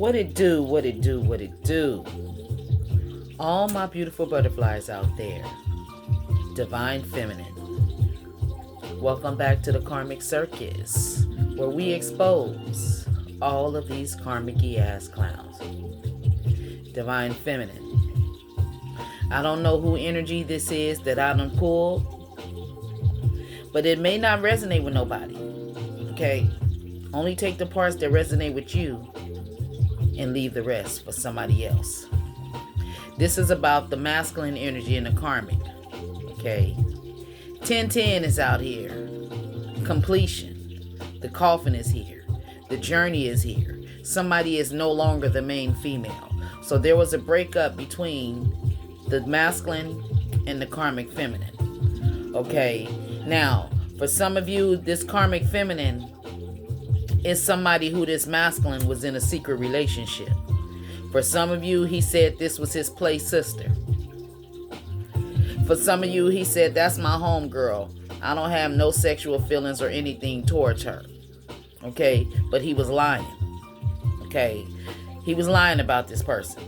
What it do, what it do, what it do. All my beautiful butterflies out there. Divine Feminine. Welcome back to the Karmic Circus, where we expose all of these karmic-y ass clowns. Divine Feminine. I don't know who energy this is that I done pulled, but it may not resonate with nobody. Okay? Only take the parts that resonate with you and leave the rest for somebody else. This is about the masculine energy and the karmic. Okay? 1010 is out here. Completion. The coffin is here. The journey is here. Somebody is no longer the main female. So there was a breakup between the masculine and the karmic feminine. Okay? Now, for some of you, this karmic feminine is somebody who this masculine was in a secret relationship. For some of you, he said this was his play sister. For some of you, he said, that's my homegirl. I don't have no sexual feelings or anything towards her. Okay? But he was lying. Okay? He was lying about this person.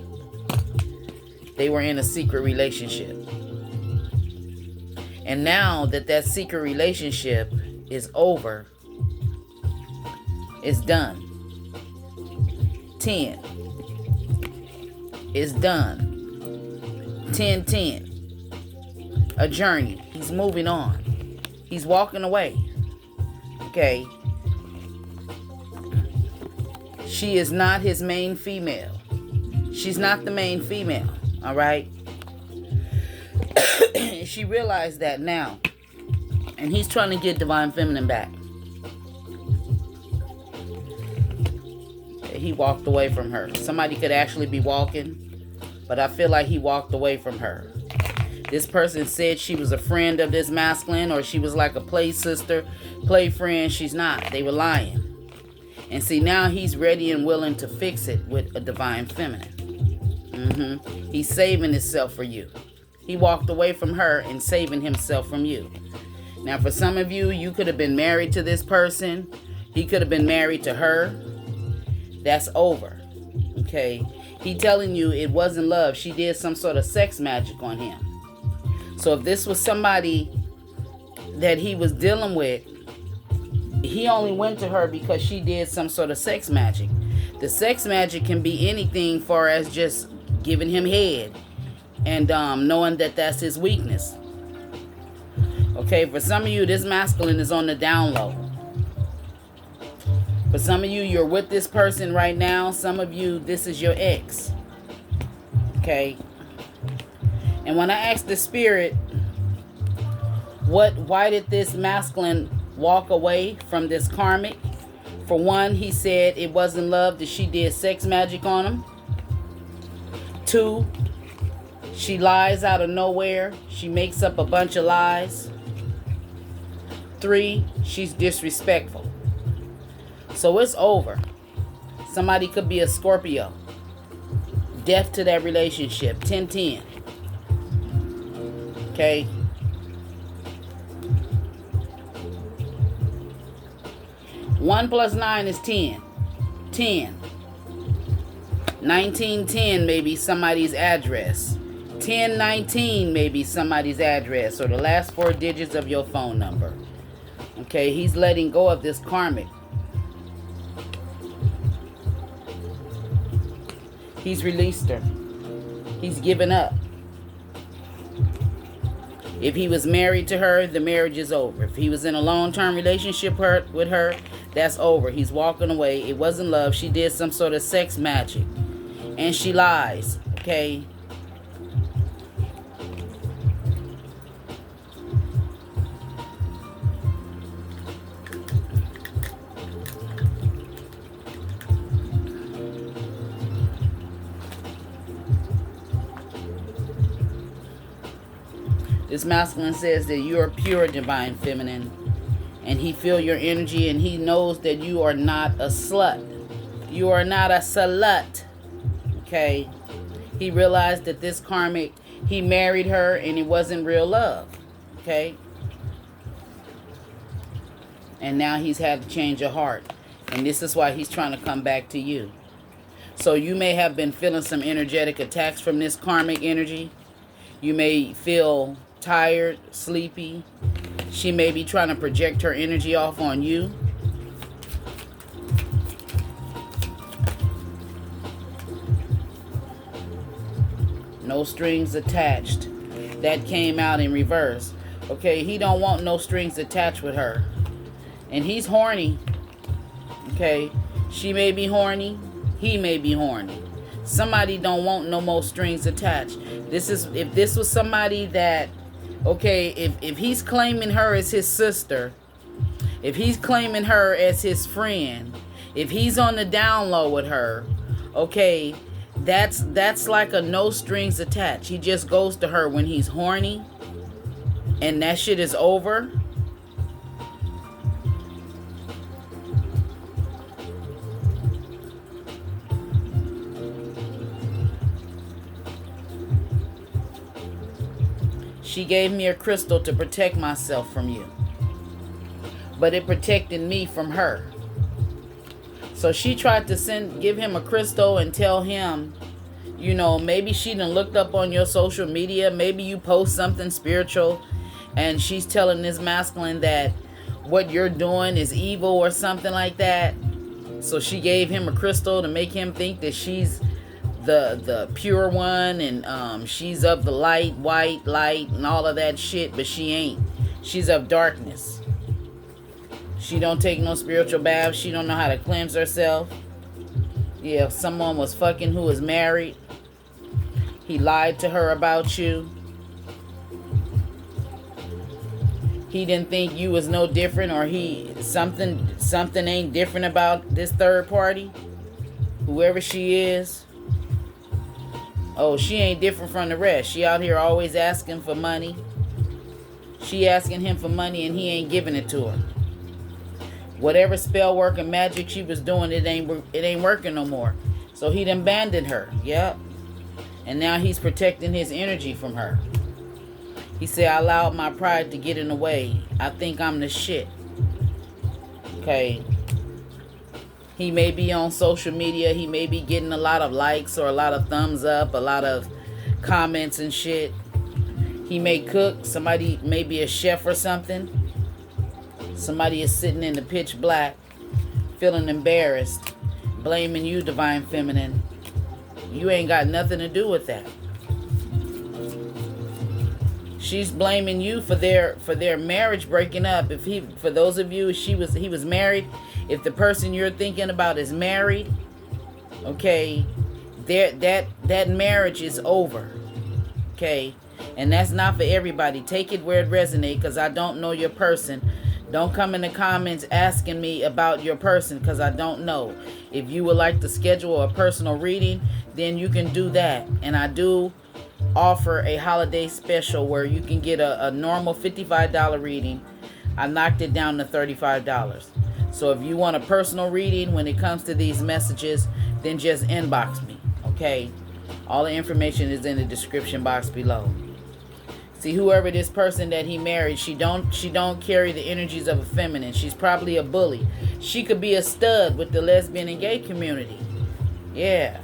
They were in a secret relationship. And now that that secret relationship is over, it's done. 10. It's done. 10-10. A journey. He's moving on. He's walking away. Okay. She is not his main female. She's not the main female. All right. She realized that now. And he's trying to get Divine Feminine back. He walked away from her. Somebody could actually be walking, but I feel like he walked away from her. This person said she was a friend of this masculine, or she was like a play sister, play friend. She's not. They were lying. And see, now he's ready and willing to fix it with a Divine Feminine. He's saving himself for you. He walked away from her and saving himself from you. Now, for some of you, you could have been married to this person. He could have been married to her. That's over. Okay? He telling you it wasn't love. She did some sort of sex magic on him. So if this was somebody that he was dealing with, he only went to her because she did some sort of sex magic. The sex magic can be anything far as just giving him head and knowing that that's his weakness. Okay, for some of you, this masculine is on the down low. For some of you, you're with this person right now. Some of you, this is your ex. Okay. And when I asked the spirit, why did this masculine walk away from this karmic? For one, he said it wasn't love, that she did sex magic on him. 2, she lies out of nowhere. She makes up a bunch of lies. 3, she's disrespectful. So it's over. Somebody could be a Scorpio. Death to that relationship. 10-10. Okay. One plus 9 is 10. 10. 1910 may be somebody's address. 1019 may be somebody's address, or the last 4 digits of your phone number. Okay, he's letting go of this karmic. He's released her. He's given up. If he was married to her, the marriage is over. If he was in a long-term relationship with her, that's over. He's walking away. It wasn't love. She did some sort of sex magic. And she lies. Okay? This masculine says that you are pure Divine Feminine, and he feel your energy, and he knows that you are not a slut. You are not a slut. Okay? He realized that this karmic, he married her and it wasn't real love. Okay? And now he's had to change of heart. And this is why he's trying to come back to you. So you may have been feeling some energetic attacks from this karmic energy. You may feel tired, sleepy. She may be trying to project her energy off on you. No strings attached. That came out in reverse. Okay, he don't want no strings attached with her. And he's horny. Okay, she may be horny. He may be horny. Somebody don't want no more strings attached. If this was somebody that, okay, if he's claiming her as his sister, if he's claiming her as his friend, if he's on the down low with her, okay, that's like a no strings attached. He just goes to her when he's horny, and that shit is over. She gave me a crystal to protect myself from you. But it protected me from her. So she tried to give him a crystal and tell him, you know, maybe she done looked up on your social media. Maybe you post something spiritual and she's telling this masculine that what you're doing is evil or something like that. So she gave him a crystal to make him think that she's the pure one, and she's of the light, white light, and all of that shit, but she ain't. She's of darkness. She don't take no spiritual baths. She don't know how to cleanse herself. Yeah, if someone was fucking who was married, he lied to her about you. He didn't think you was no different, or something ain't different about this third party, whoever she is. Oh, she ain't different from the rest. She out here always asking for money. She asking him for money and he ain't giving it to her. Whatever spell work and magic she was doing, it ain't working no more. So he done abandoned her. Yep. And now he's protecting his energy from her. He said, I allowed my pride to get in the way. I think I'm the shit. Okay. He may be on social media. He may be getting a lot of likes or a lot of thumbs up, a lot of comments and shit. He may cook. Somebody may be a chef or something. Somebody is sitting in the pitch black, feeling embarrassed, blaming you, Divine Feminine. You ain't got nothing to do with that. She's blaming you for their marriage breaking up. For those of you, he was married. If the person you're thinking about is married, okay, that marriage is over. Okay, and that's not for everybody. Take it where it resonates, because I don't know your person. Don't come in the comments asking me about your person, because I don't know. If you would like to schedule a personal reading, then you can do that. And I do offer a holiday special where you can get a normal $55 reading. I knocked it down to $35. So if you want a personal reading when it comes to these messages, then just inbox me, okay? All the information is in the description box below. See, whoever this person that he married, she don't carry the energies of a feminine. She's probably a bully. She could be a stud with the lesbian and gay community. Yeah.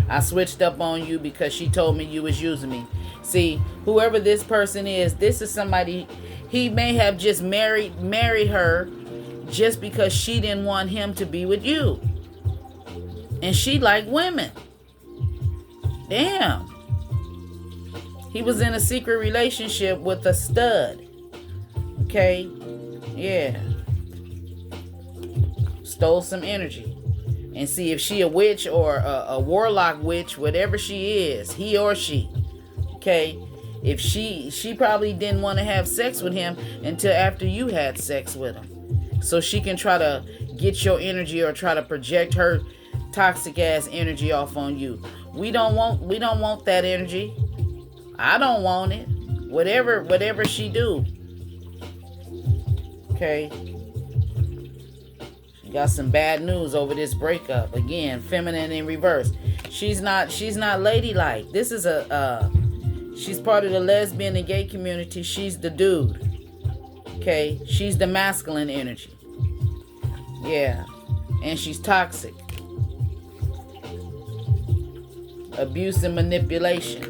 I switched up on you because she told me you was using me. See, whoever this person is, this is somebody, he may have just married her just because she didn't want him to be with you. And she liked women. Damn. He was in a secret relationship with a stud. Okay? Yeah. Stole some energy. And see, if she a witch or a warlock witch, whatever she is, he or she. Okay? If she probably didn't want to have sex with him until after you had sex with him. So she can try to get your energy or try to project her toxic ass energy off on you. We don't want that energy. I don't want it. Whatever she do. Okay. She got some bad news over this breakup. Again, feminine in reverse. She's not ladylike. This is she's part of the lesbian and gay community. She's the dude. Okay? She's the masculine energy. Yeah. And she's toxic. Abuse and manipulation.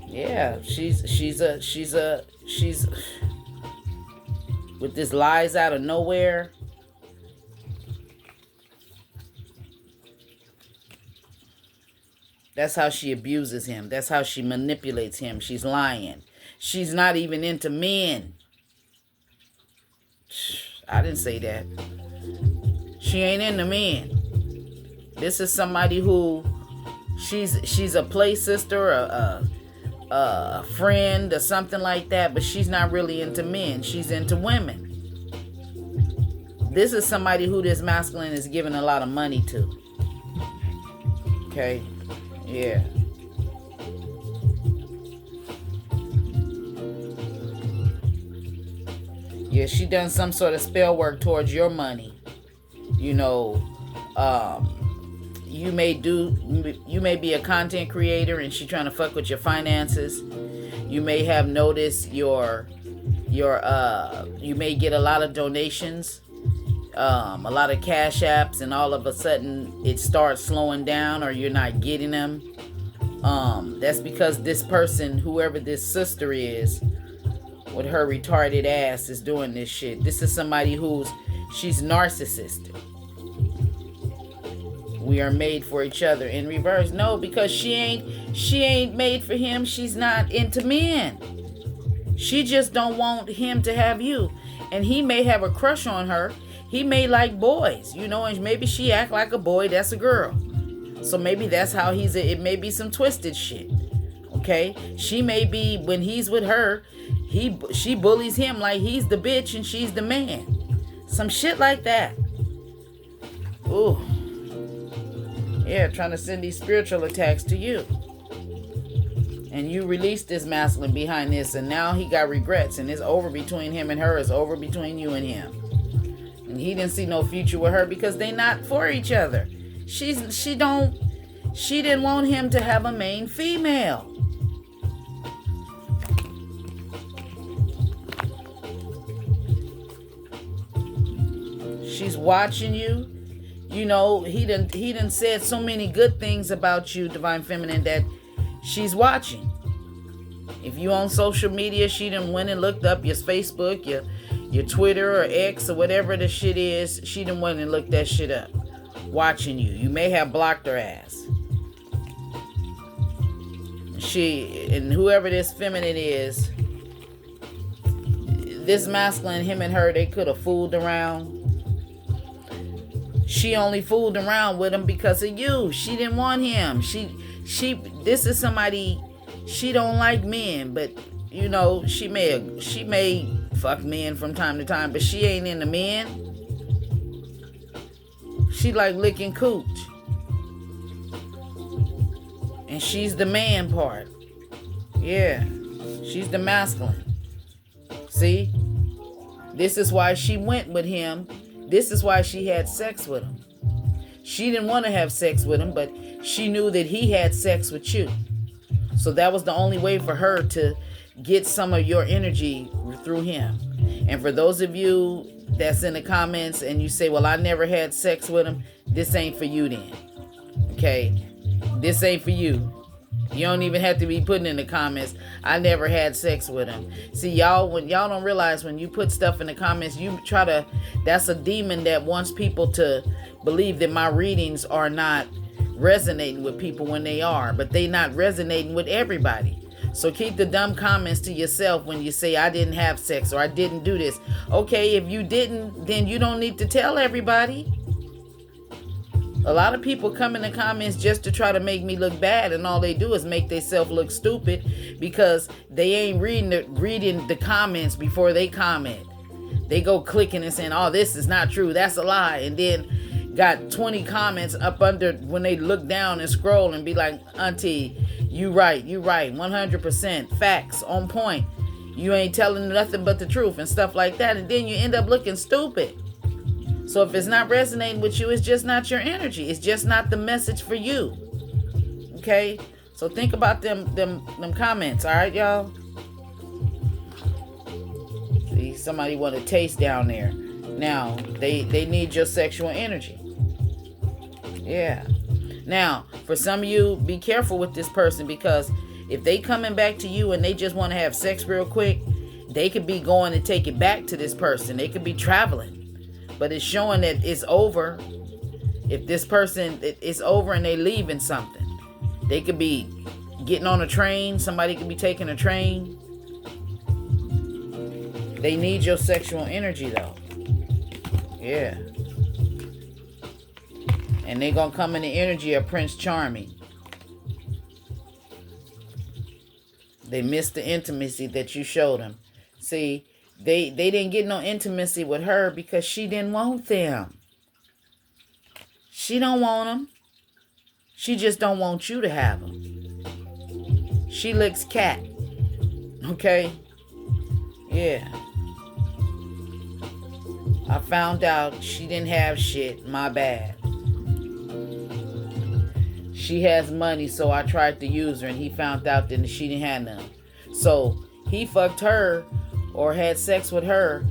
Yeah, she's with this lies out of nowhere. That's how she abuses him. That's how she manipulates him. She's lying. She's not even into men. I didn't say that. She ain't into men. This is somebody who she's a play sister, a friend, or something like that, but she's not really into men. She's into women. This is somebody who this masculine is giving a lot of money to. Okay? Yeah. Yeah, she done some sort of spell work towards your money. You know, you may be a content creator and she trying to fuck with your finances. You may have noticed you may get a lot of donations, a lot of cash apps, and all of a sudden it starts slowing down or you're not getting them. That's because this person, whoever this sister is, with her retarded ass, is doing this shit. This is somebody she's narcissistic. We are made for each other. In reverse, no, because she ain't made for him. She's not into men. She just don't want him to have you. And he may have a crush on her. He may like boys, you know, and maybe she act like a boy that's a girl. So maybe that's how it may be some twisted shit. Okay? She may be, when he's with her, she bullies him like he's the bitch and she's the man. Some shit like that. Ooh. Yeah, trying to send these spiritual attacks to you. And you released this masculine behind this, and now he got regrets, and it's over between him and her. It's over between you and him. And he didn't see no future with her because they not for each other. She didn't want him to have a main female. She's watching you. You know, he done said so many good things about you, Divine Feminine, that she's watching. If you on social media, she done went and looked up your Facebook, your Twitter or X or whatever the shit is. She done went and looked that shit up. Watching you. You may have blocked her ass. And whoever this feminine is, this masculine, him and her, they could have fooled around. She only fooled around with him because of you. She didn't want him. This is somebody, she don't like men, but you know, she may fuck men from time to time, but she ain't into men. She like licking cooch. And she's the man part. Yeah. She's the masculine. See? This is why she went with him. This is why she had sex with him. She didn't want to have sex with him, but she knew that he had sex with you. So that was the only way for her to get some of your energy through him. And for those of you that's in the comments and you say, well, I never had sex with him, this ain't for you then. Okay? This ain't for you. You don't even have to be putting in the comments, I never had sex with him. See, y'all don't realize when you put stuff in the comments, that's a demon that wants people to believe that my readings are not resonating with people when they are, but they not resonating with everybody. So keep the dumb comments to yourself when you say, I didn't have sex or I didn't do this. Okay, if you didn't, then you don't need to tell everybody. A lot of people come in the comments just to try to make me look bad, and all they do is make themselves look stupid because they ain't reading the comments before they comment. They go clicking and saying, oh, this is not true, that's a lie, and then got 20 comments up under when they look down and scroll and be like, Auntie, you right, 100%, facts, on point. You ain't telling nothing but the truth and stuff like that, and then you end up looking stupid. So if it's not resonating with you, it's just not your energy. It's just not the message for you. Okay? So think about them comments, all right, y'all? See, somebody want to taste down there. Now, they need your sexual energy. Yeah. Now, for some of you, be careful with this person, because if they coming back to you and they just want to have sex real quick, they could be going to take it back to this person. They could be traveling, but it's showing that it's over. If this person, it's over and they leaving something, they could be getting on a train. Somebody could be taking a train. They need your sexual energy though. Yeah. And they gonna come in the energy of Prince Charming. They missed the intimacy that you showed them. See, they didn't get no intimacy with her because she didn't want them. She don't want them. She just don't want you to have them. She licks cat. Okay? Yeah. I found out she didn't have shit. My bad. She has money, so I tried to use her, and he found out that she didn't have none. So he fucked her or had sex with her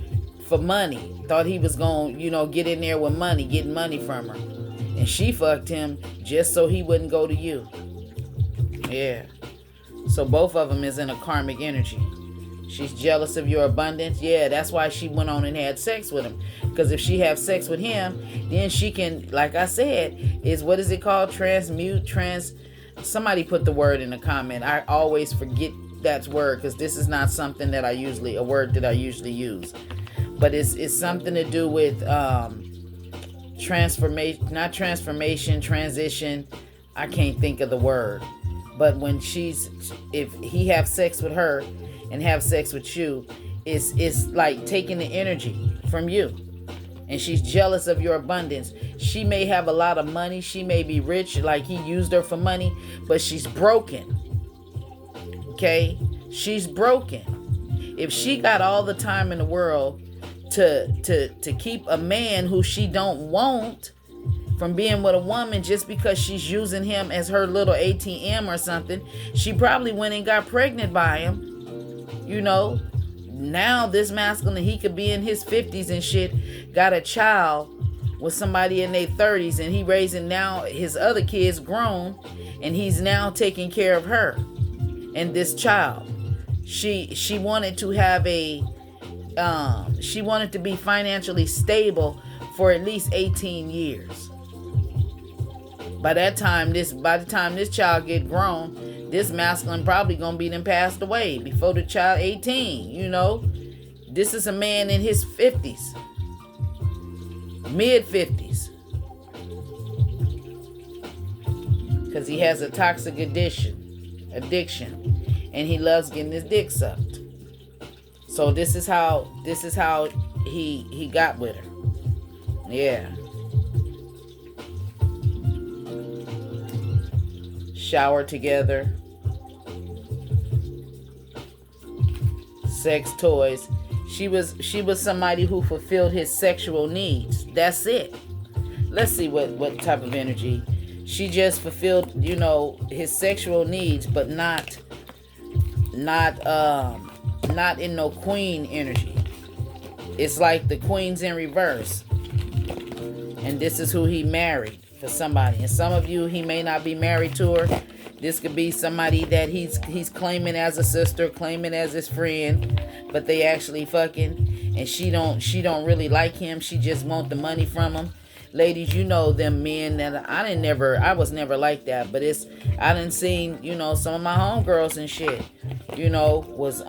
for money. Thought he was going to, get in there with money, getting money from her. And she fucked him just so he wouldn't go to you. Yeah. So both of them is in a karmic energy. She's jealous of your abundance. Yeah, that's why she went on and had sex with him. Because if she have sex with him, then she can, like I said, what is it called? Somebody put the word in the comment. I always forget that word because this is not something that a word that I usually use. But it's something to do with transition. I can't think of the word. But when if he have sex with her and have sex with you, it's like taking the energy from you. And she's jealous of your abundance. She may have a lot of money. She may be rich, like he used her for money, but she's broken. Okay? She's broken. If she got all the time in the world to keep a man who she don't want from being with a woman just because she's using him as her little ATM or something, she probably went and got pregnant by him. Now this masculine, he could be in his 50s and shit, got a child with somebody in their 30s, and he raising now his other kids grown, and he's now taking care of her and this child. She wanted to have she wanted to be financially stable for at least 18 years. By the time this child get grown, this masculine probably gonna be then passed away before the child 18. This is a man in his 50s, mid 50s, because he has a toxic addiction, and he loves getting his dick sucked. So this is how he got with her. Yeah. Shower together. Sex toys. She was somebody who fulfilled his sexual needs. That's it. Let's see what type of energy. She just fulfilled, his sexual needs, but not in no queen energy. It's like the queen's in reverse. And this is who he married for somebody. And some of you, he may not be married to her. This could be somebody that he's claiming as a sister, claiming as his friend, but they actually fucking, and she don't really like him. She just want the money from him. Ladies, them men that I was never like that, but I done seen, some of my homegirls and shit, was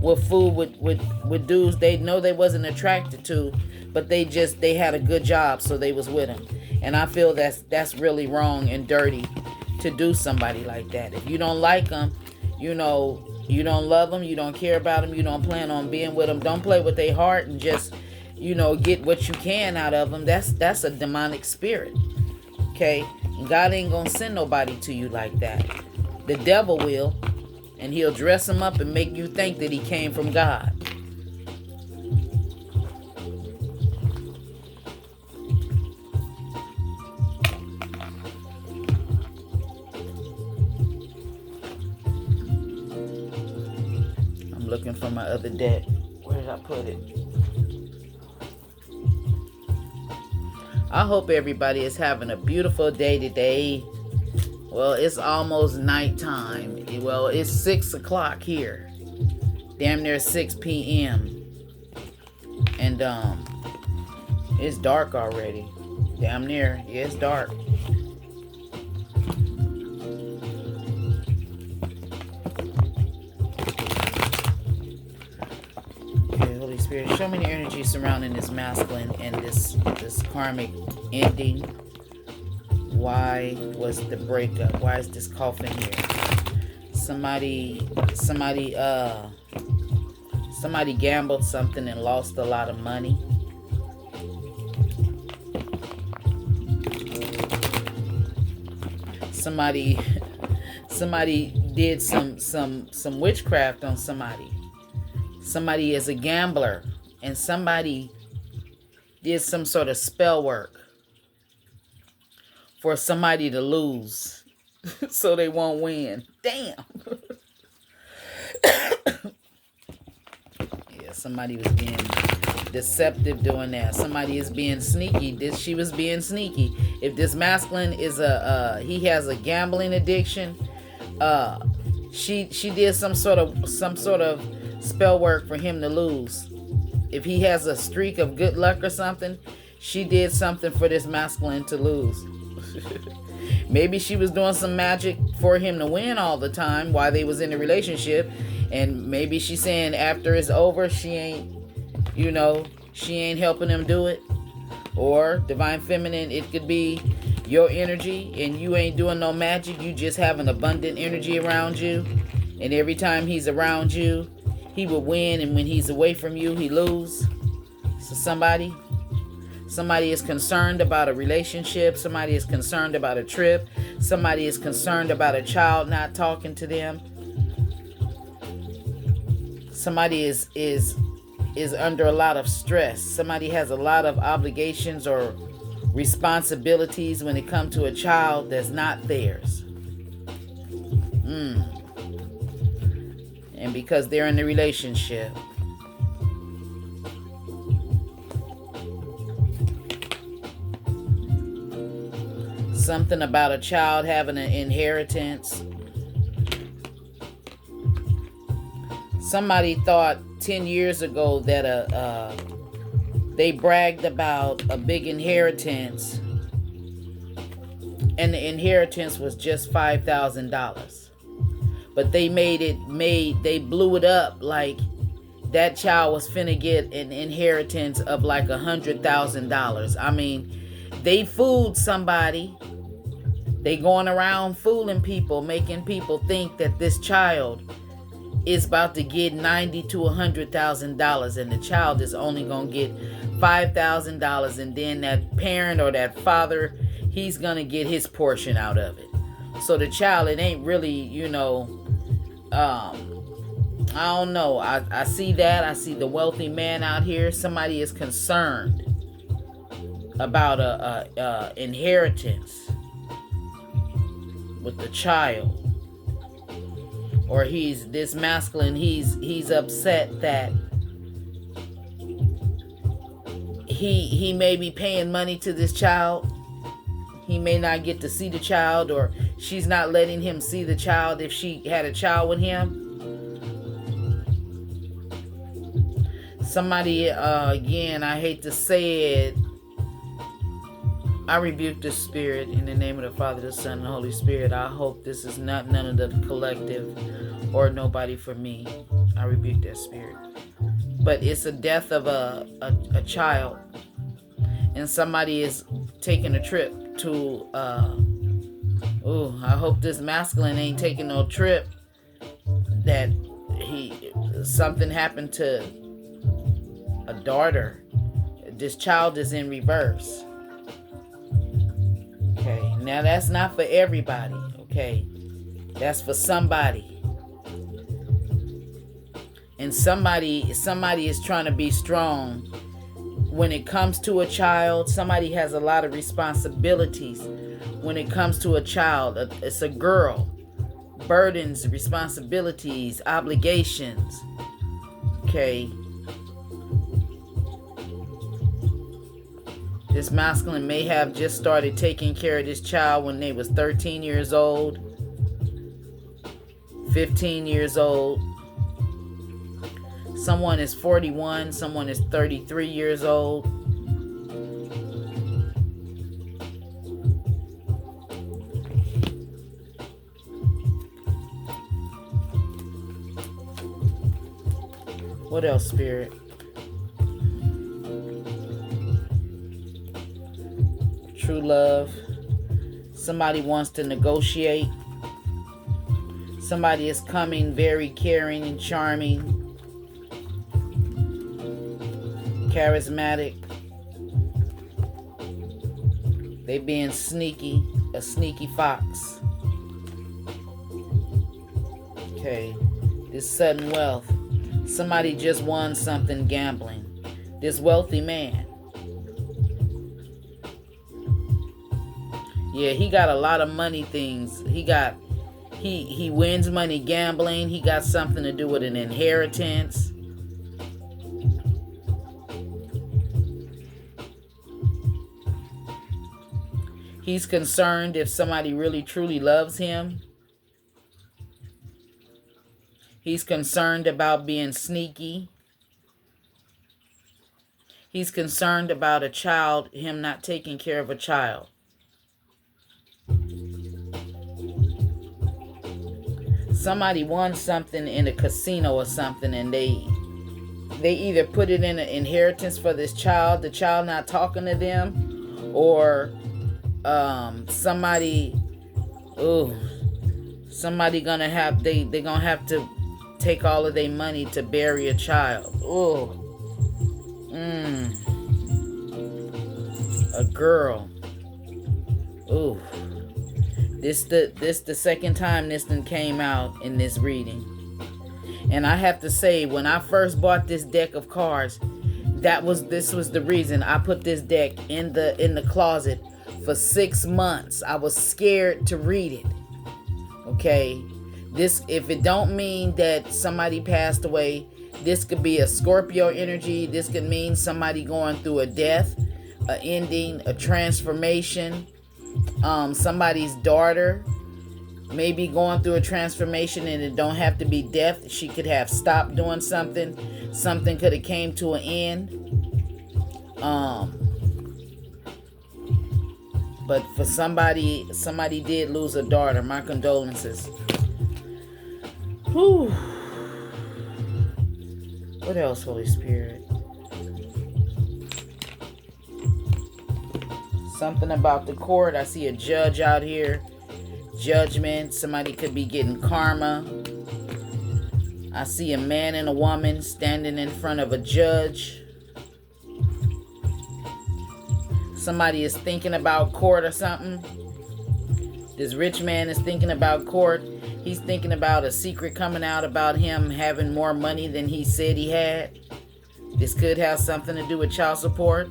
with fool with dudes they know they wasn't attracted to, but they had a good job, so they was with him. And I feel that's really wrong and dirty to do somebody like that. If you don't like them, you don't love them, you don't care about them, you don't plan on being with them, don't play with their heart and just get what you can out of them. That's a demonic spirit. Okay? God ain't gonna send nobody to you like that. The devil will, and he'll dress him up and make you think that he came from God. I'm looking for my other deck. Where did I put it? I hope everybody is having a beautiful day today. Well, it's almost nighttime. Well, it's 6 o'clock here. Damn near 6 p.m. And it's dark already. Damn near. Yeah, it's dark. Okay, Holy Spirit, show me the energy surrounding this masculine and this karmic ending. Why was the breakup? Why is this coffin here? Somebody gambled something and lost a lot of money. Somebody did some witchcraft on somebody. Somebody is a gambler, and somebody did some sort of spell work for somebody to lose so they won't win. Damn. Yeah, somebody was being deceptive doing that. Somebody is being sneaky. She was being sneaky. If this masculine is he has a gambling addiction, she did some sort of spell work for him to lose. If he has a streak of good luck or something, she did something for this masculine to lose. Maybe she was doing some magic for him to win all the time while they was in a relationship, and maybe she's saying after it's over, she ain't helping him do it. Or divine feminine, it could be your energy and you ain't doing no magic. You just have an abundant energy around you, and every time he's around you, he will win, and when he's away from you, he lose. So somebody is concerned about a relationship. Somebody is concerned about a trip. Somebody is concerned about a child not talking to them. Somebody is under a lot of stress. Somebody has a lot of obligations or responsibilities when it comes to a child that's not theirs. And because they're in a relationship, something about a child having an inheritance. Somebody thought 10 years ago that they bragged about a big inheritance, and the inheritance was just $5,000. But they they blew it up like that child was finna get an inheritance of like $100,000. I mean, they fooled somebody. They going around fooling people, making people think that this child is about to get $90,000 to $100,000, and the child is only gonna get $5,000, and then that parent or that father, he's gonna get his portion out of it. So the child, it ain't really, I don't know. I see that. I see the wealthy man out here. Somebody is concerned about a inheritance with the child. Or this masculine, he's upset that he may be paying money to this child. He may not get to see the child, or she's not letting him see the child if she had a child with him. Somebody, again, I hate to say it, I rebuke the spirit in the name of the Father, the Son, and the Holy Spirit. I hope this is not none of the collective or nobody for me. I rebuke that spirit. But it's a death of a child, and somebody is taking a trip to I hope this masculine ain't taking no trip that something happened to a daughter. This child is in reverse. Okay, now that's not for everybody, okay? That's for somebody. And somebody is trying to be strong. When it comes to a child, somebody has a lot of responsibilities. When it comes to a child, it's a girl. Burdens, responsibilities, obligations. Okay. This masculine may have just started taking care of this child when they was 13 years old, 15 years old. Someone is 41, someone is 33 years old. What else, Spirit? True love. Somebody wants to negotiate. Somebody is coming very caring and charming, charismatic. They being sneaky, a sneaky fox. Okay, this sudden wealth. Somebody just won something gambling. This wealthy man. Yeah, he got a lot of money things. He wins money gambling. He got something to do with an inheritance. He's concerned if somebody really truly loves him. He's concerned about being sneaky. He's concerned about a child, him not taking care of a child. Somebody won something in a casino or something, and they either put it in an inheritance for this child, the child not talking to them, or somebody gonna have they're gonna have to take all of their money to bury a child. A girl. Ooh. This the second time this one came out in this reading. And I have to say, when I first bought this deck of cards, this was the reason I put this deck in the closet for 6 months. I was scared to read it. Okay? This, if it don't mean that somebody passed away, this could be a Scorpio energy. This could mean somebody going through a death, a ending, a transformation. Somebody's daughter may be going through a transformation, and it don't have to be death. She could have stopped doing something. Something could have came to an end. But for somebody did lose a daughter. My condolences. Whew. What else, Holy Spirit? Something about the court. I see a judge out here. Judgment. Somebody could be getting karma. I see a man and a woman standing in front of a judge. Somebody is thinking about court or something. This rich man is thinking about court. He's thinking about a secret coming out about him having more money than he said he had. This could have something to do with child support.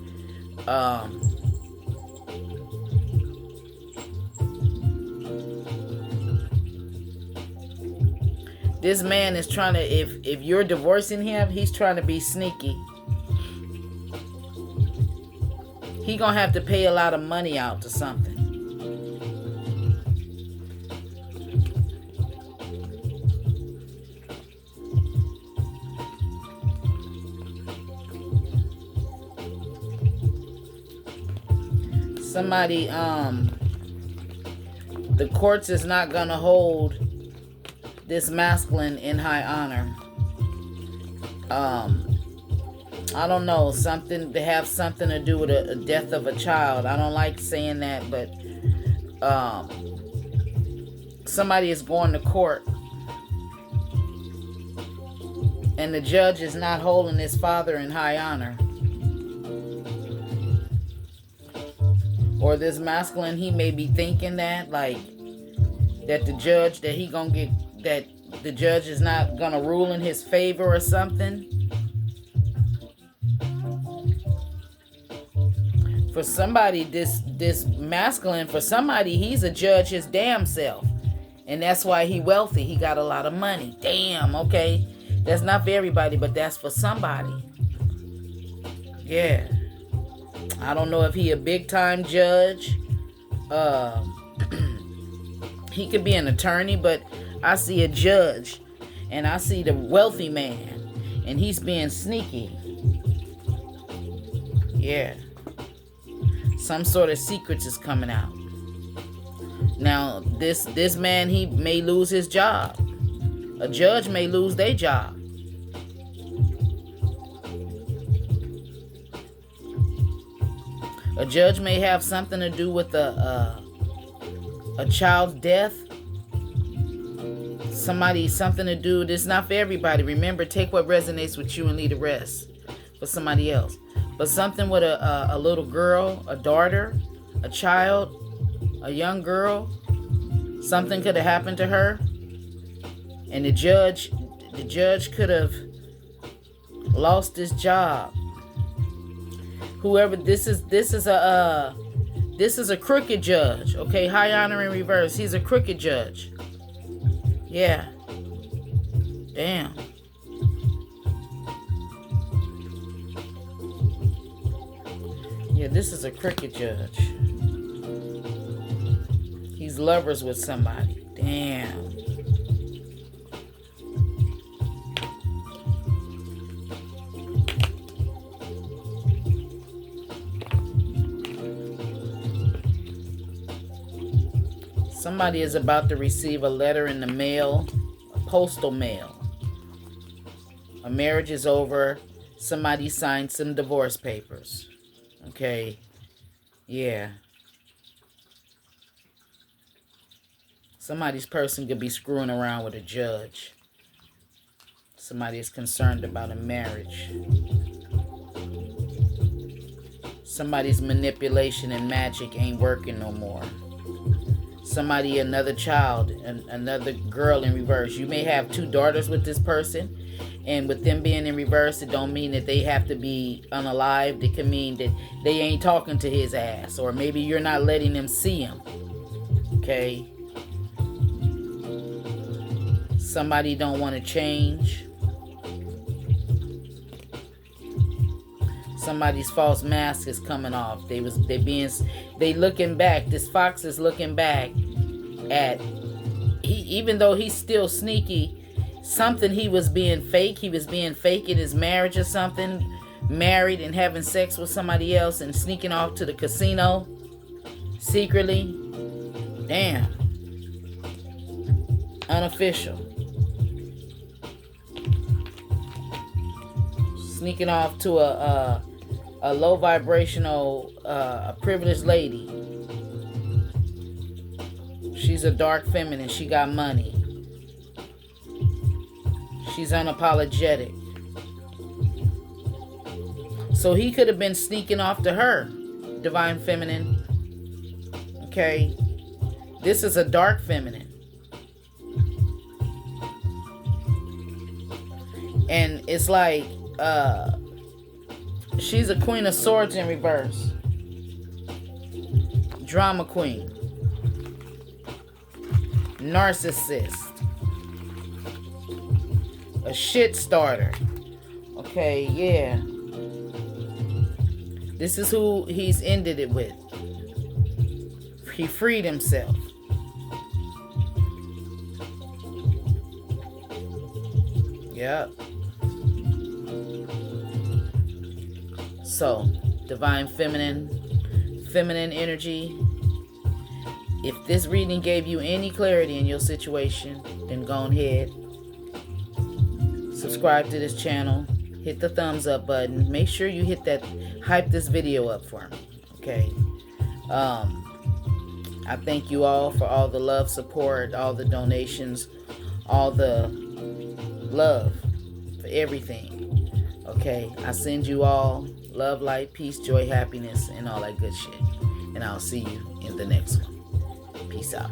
This man is trying to, if you're divorcing him, he's trying to be sneaky. He gonna have to pay a lot of money out to something. Somebody, the courts is not gonna hold this masculine in high honor. I don't know, something to have something to do with a death of a child. I don't like saying that, but somebody is going to court, and the judge is not holding his father in high honor. Or this masculine, he may be thinking that, like, that the judge, that the judge is not gonna rule in his favor or something. For somebody, this masculine, for somebody, he's a judge his damn self. And that's why he wealthy. He got a lot of money. Damn, okay. That's not for everybody, but that's for somebody. Yeah. I don't know if he a big time judge. He could be an attorney, but I see a judge, and I see the wealthy man, and he's being sneaky. Yeah. Some sort of secrets is coming out. Now, this man, he may lose his job. A judge may lose their job. A judge may have something to do with a child's death. Something to do. This is not for everybody. Remember, take what resonates with you and leave the rest for somebody else. But something with a little girl, a daughter, a child, a young girl. Something could have happened to her, and the judge could have lost his job. Whoever this is a crooked judge. Okay, high honor in reverse. He's a crooked judge. Yeah. Damn. Yeah, this is a crooked judge. He's lovers with somebody. Damn. Somebody is about to receive a letter in the mail, a postal mail. A marriage is over. Somebody signed some divorce papers. Okay. Yeah. Somebody's person could be screwing around with a judge. Somebody is concerned about a marriage. Somebody's manipulation and magic ain't working no more. Somebody, another child, another girl in reverse. You may have two daughters with this person, and with them being in reverse, it don't mean that they have to be unalived. It can mean that they ain't talking to his ass, or maybe you're not letting them see him. Okay? Somebody don't want to change. Somebody's false mask is coming off. They looking back. This fox is looking back at even though he's still sneaky, something he was being fake. He was being fake in his marriage or something, married and having sex with somebody else and sneaking off to the casino secretly. Damn. Unofficial. Sneaking off to a low vibrational, a privileged lady. She's a dark feminine. She got money. She's unapologetic. So he could have been sneaking off to her, divine feminine. Okay. This is a dark feminine. And it's like, she's a queen of swords in reverse. Drama queen. Narcissist. A shit starter. Okay, yeah. This is who he's ended it with. He freed himself. Yep. So, divine feminine energy. If this reading gave you any clarity in your situation, then go ahead. Subscribe to this channel. Hit the thumbs up button. Make sure you hit that, hype this video up for me. Okay. I thank you all for all the love, support, all the donations, all the love for everything. Okay. I send you all love, light, peace, joy, happiness, and all that good shit. And I'll see you in the next one. Peace out.